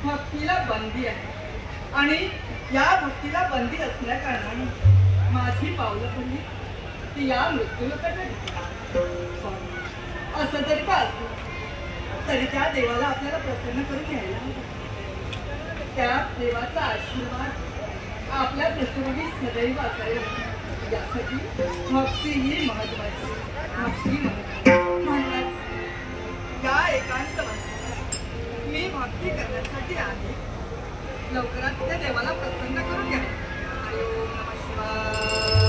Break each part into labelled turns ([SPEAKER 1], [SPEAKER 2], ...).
[SPEAKER 1] भक्तीला बंदी आहे आणि या भक्तीला बंदी असल्या कारणाने माझी पावलं पडली ती या मृत्यूलोकात असं जरी का असलं तरी त्या देवाला आपल्याला प्रसन्न करून घ्यायला त्या देवाचा आशीर्वाद आपल्या पृथ्वीवर सदैव असायला यासाठी भक्ती ही महत्वाची भक्ती म्हणूनच या एकांत मी भक्ती करण्यासाठी आहे लवकरात त्या देवाला प्रसन्न करून घ्या हरी ओम नमः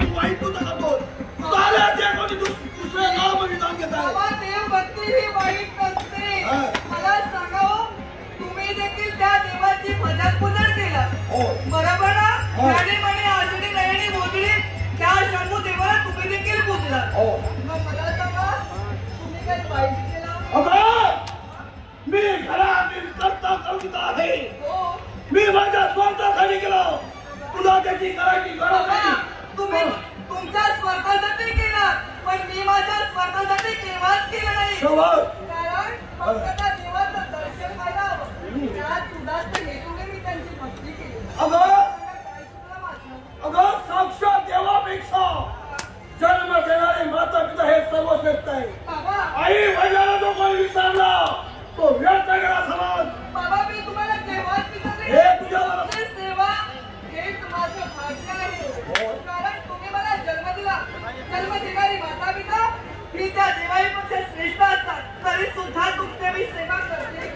[SPEAKER 1] शिवाय
[SPEAKER 2] दुसरे नाम विधान घेता देव भक्ती ही वाईट
[SPEAKER 1] बरोबर ना? त्याने म्हणे आषाढी नयनी मोजली त्या शंभू देवाला तुम्ही देखील पूजला. मग मला सांगा तुम्ही काही पाहिजे केला?
[SPEAKER 2] मी घरातील करता कविता आहे. मी माझ्या स्वार्थासाठी केलो. तुला त्याची करायची गरज नाही.
[SPEAKER 1] तुम्ही तुमच्या स्वार्थासाठी केला पण मी माझ्या स्वार्थासाठी केव्हाच केलं नाही. कारण फक्त त्या देवाचं दर्शन व्हायला हवं. त्यात उदास्त हेतूने मी त्यांची भक्ती केली.
[SPEAKER 2] अगं साक्षात देवापेक्षा जन्म देणारे माता पिता हे सर्वश्रेष्ठ आहे. आई वडिलांना जो कोणी विसरला तो व्यर्थ गेला समाज.
[SPEAKER 1] बाबा मी तुम्हाला केव्हाच विसरले.
[SPEAKER 2] हे तुझ्या
[SPEAKER 1] सेवा हेच माझं भाग्य आहे. कारण तुम्ही मला जन्म दिला. जन्म देणारी माता पिता ही त्या देवाईपेक्षा श्रेष्ठ असतात तरी सुद्धा तुमचे मी सेवा करते.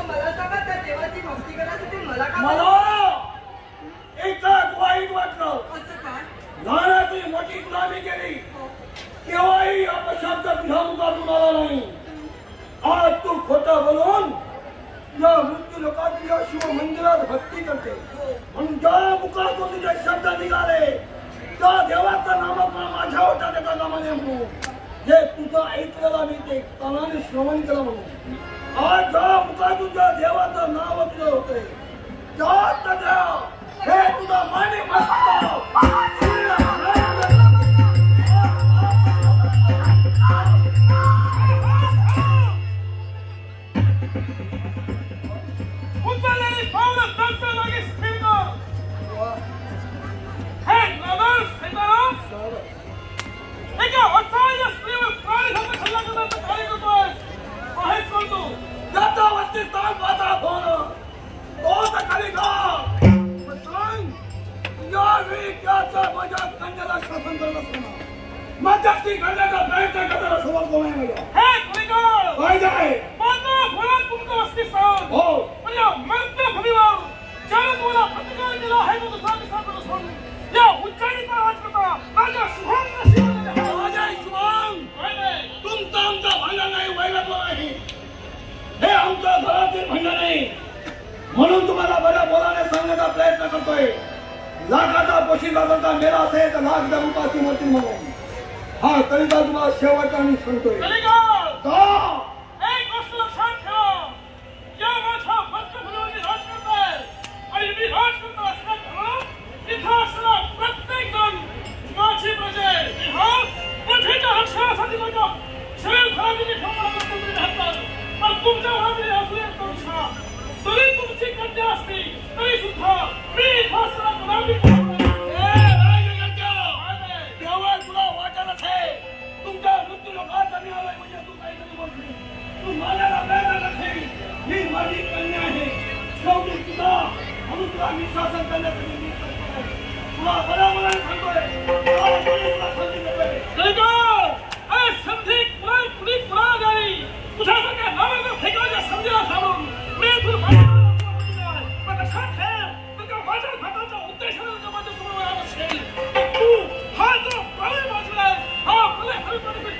[SPEAKER 1] मला सांगा त्या देवाची भक्ती करण्यासाठी मला
[SPEAKER 2] एकच वाईट वाटलं.
[SPEAKER 1] असं काय?
[SPEAKER 2] लहानाची मोठी गुलामी केली केव्हाही अपशब्द तुझ्या मुखातून आला नाही. आज तू खोटं बोलून या मृत्यू लोकांची शिव मंदिरात भक्ती करते म्हणून ज्या मुखातून तुझे शब्द निघाले त्या देवाचं नामस्मरण माझ्या ओठात येता कामा नये म्हणून जे तुझं ऐकलेलं मी ते कानाने श्रवण केलं म्हणून आज ज्या मुखातून ज्या देवाचं नाव तुझं होते त्या हे तुझं माने मस्त मध्यस्थी करण्याचा प्रयत्न करताना समोर कोण आहे?
[SPEAKER 3] हे कुणीकर
[SPEAKER 2] काय जाय
[SPEAKER 3] माझा भोळा तुमचं वस्तीस्थान
[SPEAKER 2] हो
[SPEAKER 3] पण या मर्त्य भूमीवर ज्याने तुम्हाला प्रतिकार केला आहे तो दुसरा दिवसाकडे सोडून या उच्चाईचा राज करता माझ्या शुभांग
[SPEAKER 2] शुभांग तुमचं आमचं भांडण नाही वैरत्व नाही. हे आमचं घरातील भांडण नाही म्हणून तुम्हाला बऱ्या बोलाने सांगण्याचा प्रयत्न करतोय. लाखाचा पोशिंदा करता मेला असेल तर लाख दरुपाची मूर्ती म्हणून हा कलिता तुम्हाला शेवट आणि सांगतोय.
[SPEAKER 3] एक गोष्ट लक्षात ठेवा या माझ्या मर्त्य भूमीवर राज करताय आणि मी राज करतो असं ठरवलं इथं असणारा प्रत्येक जण माझी प्रजा आहे. हा प्रजेच्या रक्षणासाठी माझ्या शरीर खराबीने ठेवून राहतात पण तुमच्या घरामध्ये असू एक परीक्षा जरी तुमची कन्या असली तरी सुद्धा मी इथं असणारा गुलामी
[SPEAKER 2] तुमच्या मृत्यू लोकांचा मिळालाय म्हणजे तू काहीतरी बोलते. तू माझ्याला प्रयत्न करते. ही माझी कन्या आहे शेवटी तुला म्हणून तुला मी शासन करण्यासाठी मी तुला बऱ्या मनाने सांगतोय तुला संधी देतोय.
[SPEAKER 3] संधी कुणी कुणा गाडी तुझ्यासारख्या नावाचा फेकाच्या संधीला घालून मी तुला पण लक्षात ठेव तुझ्या माझ्या घाटाच्या उद्देशाने माझ्या समोर आला असेल तू हा जो प्राणी वाचलाय हा मला हरिपणाचे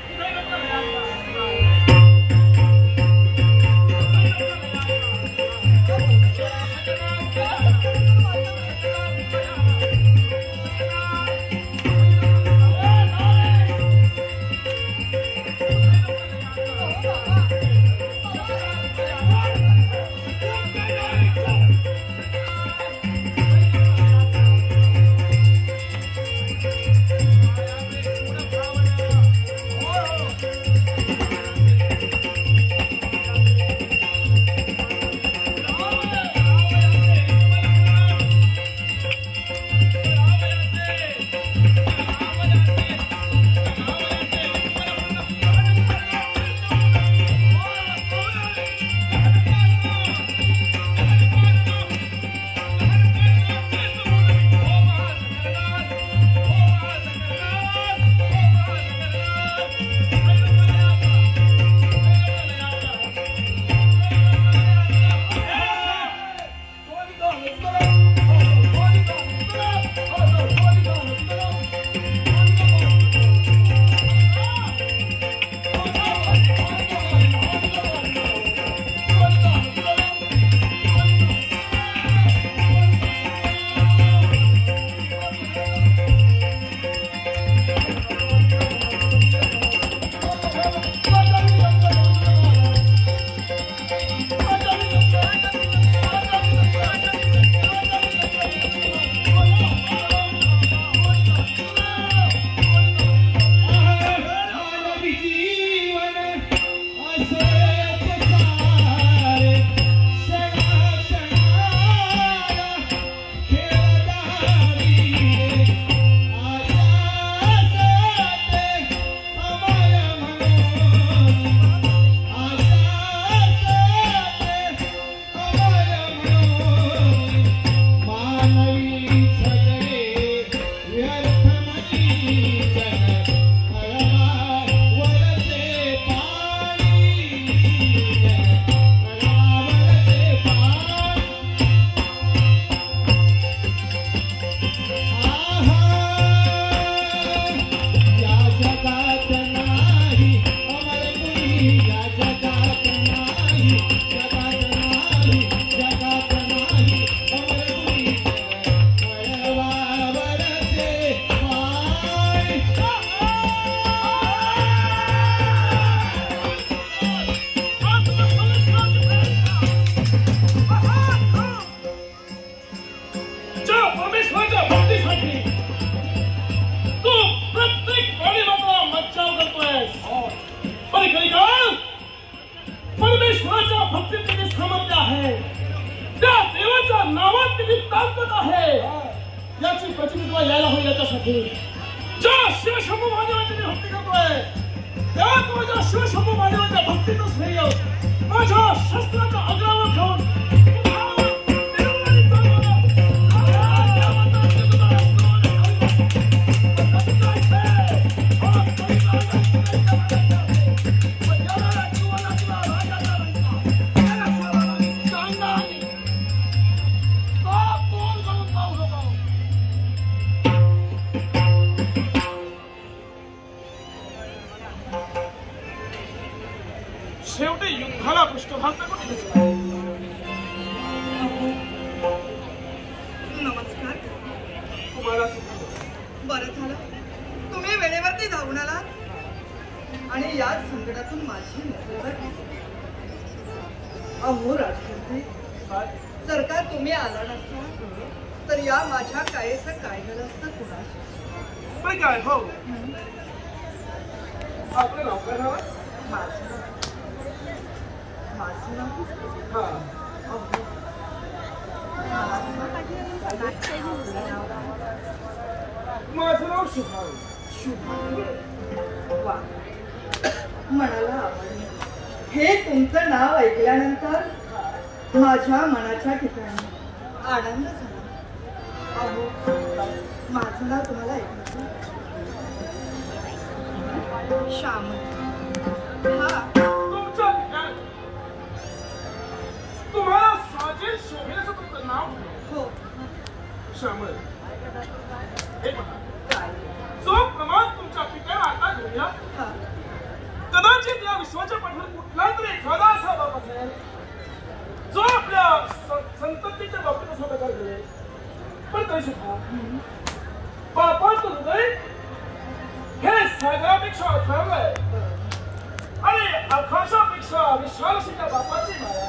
[SPEAKER 3] शेवटी युद्धाला पृष्ठभाग
[SPEAKER 1] नमस्कार.
[SPEAKER 3] तुम्हाला
[SPEAKER 1] बरं झालं तुम्ही वेळेवरती धावून आलात आणि या संकटातून माझी नजर अहो राजकारणी, जर का तुम्ही आला नसता तर या माझ्या कायेचं काय झालं असतं कुणाशी?
[SPEAKER 3] पण काय हो आपलं नाव काय नाव?
[SPEAKER 1] माझं नाव
[SPEAKER 3] हा माझं नाव शुभांग.
[SPEAKER 1] वा, मनाला आवडले. हे तुमचं नाव ऐकल्यानंतर माझ्या मनाच्या ठिकाणी आनंद झाला. अहो माझं नाव तुम्हाला ऐकलं श्याम. हा
[SPEAKER 3] तुमचं तुम्हाला साजेल शोभेल असं तुमचं नाव
[SPEAKER 1] हो.
[SPEAKER 3] श्यामळ. हे पहा,
[SPEAKER 1] काय?
[SPEAKER 3] जो प्रमाण तुमच्या पित्याला आता घेऊया
[SPEAKER 1] हा
[SPEAKER 3] कदाचित या विश्वाच्या पाठीवर कुठला तरी एखादा असा बाप असेल जो आपल्या संततीच्या बाबतीत असा प्रकार घडेल. पण तरी सुद्धा बापाचं हृदय हे सागरापेक्षा अथांगय आणि आकाशापेक्षा विशाल अशी त्या बापाची माया.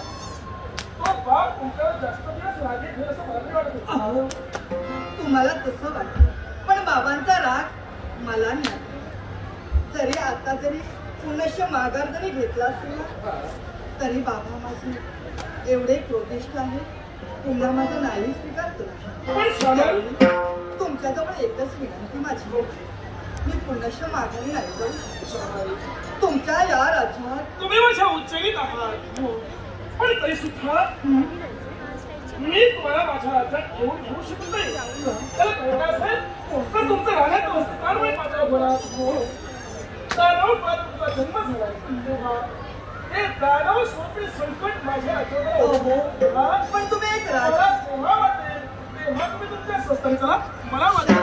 [SPEAKER 3] तो बाप तुमच्यावर जास्त दिवस रागीत घेईल असं मला वाटत होतं.
[SPEAKER 1] अहो तुम्हाला तसं वाटतं पण बाबांचा राग मला नाही. जरी आता जरी पुनश्च माघार जरी घेतला असेल ना तरी बाबा माझे एवढे क्रोधिष्ठ आहे पुन्हा माझं नाही स्वीकारतो. तुमच्याजवळ एकच विनंती माझी, मी पुनश्च माघारी नाही जाऊ शकत. तुमच्या या राज्यात
[SPEAKER 3] तुम्ही माझ्या उच्चनीत आहात पण तरी सुद्धा मी तुम्हाला माझ्या राज्यात घेऊ शकत नाही. त्याला काय असेल तर तुमचं राहण्यात वस्तुस्थानमुळे माझ्या घरात दानव तुमचा जन्म झाला तेव्हा हे दानव स्वरूपी संकट माझ्या राज्यावर
[SPEAKER 1] पण तुम्ही एक राजा
[SPEAKER 3] तेव्हा वाटेल तेव्हा तुम्ही तुमच्या स्वस्तानी चला. मला वाटेल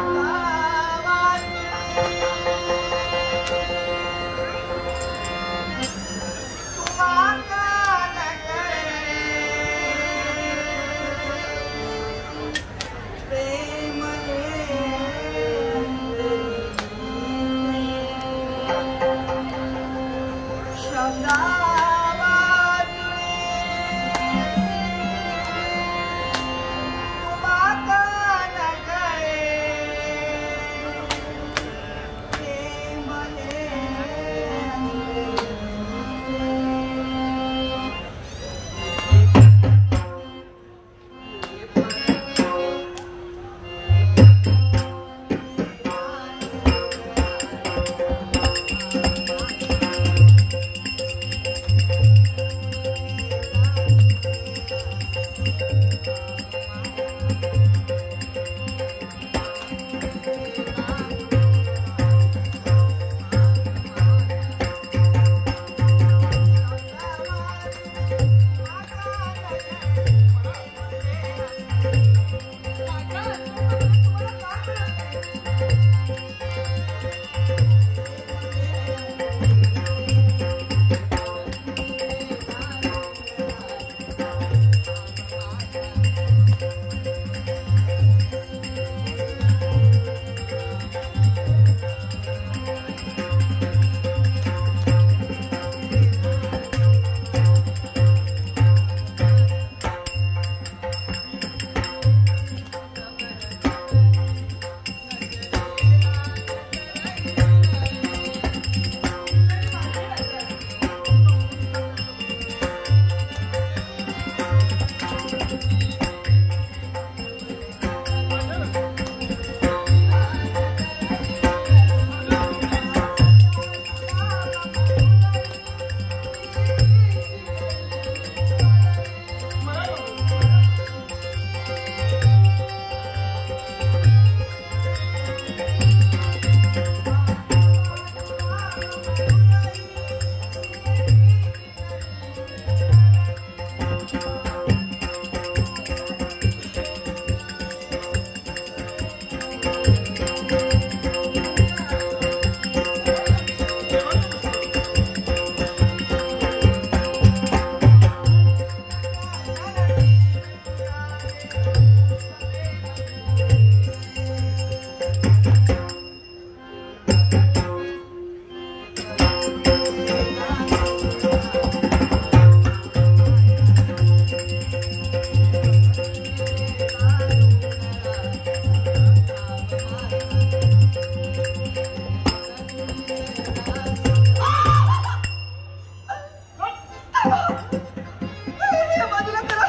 [SPEAKER 1] या बाजूला करा.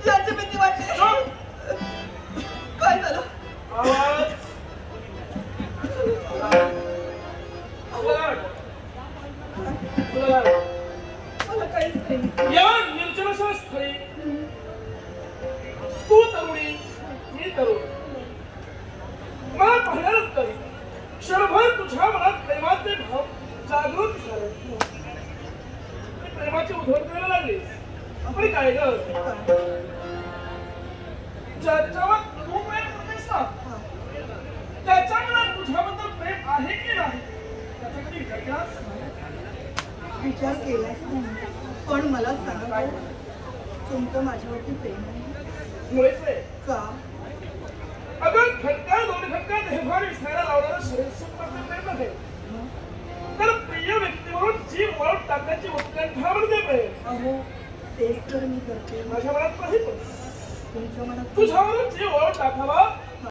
[SPEAKER 1] याची भीती वाटते. काय झालं?
[SPEAKER 3] आवाज
[SPEAKER 1] मला काहीच नाही.
[SPEAKER 3] या निर्जनशा स्थळी तू तरुणी मी तरुण मला पाहिल्यानंतर क्षणभर तुझ्या मनात प्रेमाचे भाव जागृत झाले. प्रेमाची उधळण करायला लागलीस. आपण काय ग ज्याच्यावर तू प्रेम करतेस ना त्याच्या मनात तुझ्याबद्दल प्रेम आहे की नाही त्याचा कधी विचार केलास?
[SPEAKER 1] विचार केलाच नाही. पण मला सांगा तुमचं माझ्यावरती प्रेम आहे
[SPEAKER 3] मुळेच आहे
[SPEAKER 1] का?
[SPEAKER 3] अगर खटका दोन खटका देहभान विसरायला लावणारं शरीर सुख करते प्रेम नव्हे तर प्रिय व्यक्तीवरून जीव वाळून टाकण्याची उत्कंठा म्हणजे प्रेम.
[SPEAKER 1] अहो तेच तर मी करते.
[SPEAKER 3] माझ्या मनात नाही पण
[SPEAKER 1] तुमच्या मनात
[SPEAKER 3] तुझ्यावरून जीव वाळून टाकावा